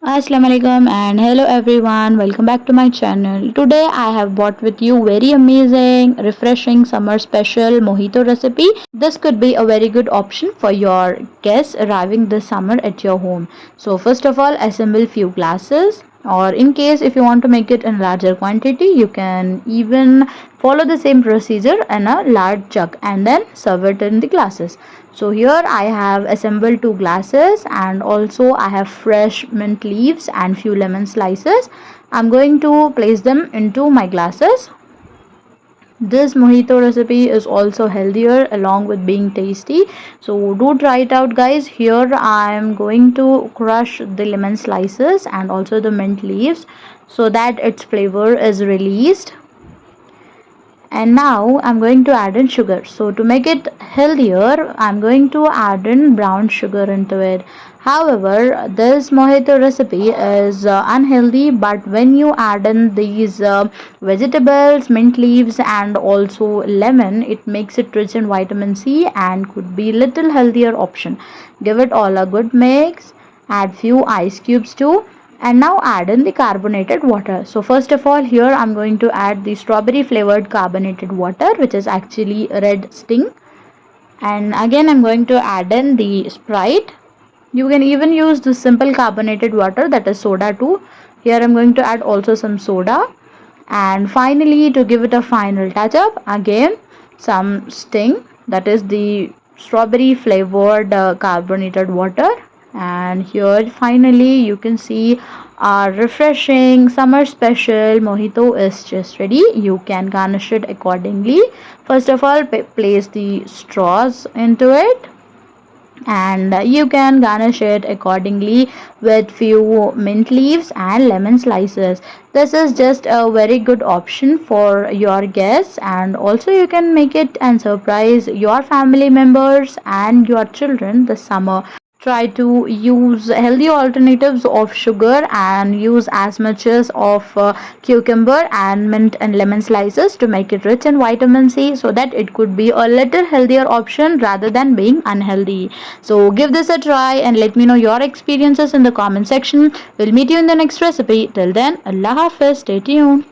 Assalamualaikum and hello everyone, welcome back to my channel. Today I have brought with you very amazing refreshing summer special mojito recipe. This could be a very good option for your guests arriving this summer at your home. So first of all, assemble few glasses, or in case if you want to make it in larger quantity, you can even follow the same procedure in a large jug and then serve it in the glasses. So here I have assembled two glasses, and also I have fresh mint leaves and few lemon slices. I'm going to place them into my glasses. This mojito recipe is also healthier along with being tasty, so do try it out guys. Here I am going to crush the lemon slices and also the mint leaves so that its flavor is released. And now I'm going to add in sugar. So to make it healthier, I'm going to add in brown sugar into it. However, this mojito recipe is unhealthy, but when you add in these vegetables, mint leaves and also lemon, it makes it rich in vitamin C and could be little healthier option. Give it all a good mix, add few ice cubes too, and now add in the carbonated water. So first of all, here I'm going to add the strawberry flavored carbonated water, which is actually red sting. And again I'm going to add in the Sprite. You can even use the simple carbonated water, that is soda too. Here I'm going to add also some soda. And finally, to give it a final touch up, again some sting, that is the strawberry flavored carbonated water. And here finally you can see our refreshing summer special mojito is just ready. You can garnish it accordingly. First of all, place the straws into it, and you can garnish it accordingly with few mint leaves and lemon slices. This is just a very good option for your guests, and also you can make it and surprise your family members and your children this summer. Try to use healthy alternatives of sugar and use as much as of cucumber and mint and lemon slices to make it rich in vitamin C, so that it could be a little healthier option rather than being unhealthy. So give this a try and let me know your experiences in the comment section. We'll meet you in the next recipe. Till then, Allah Hafiz, stay tuned.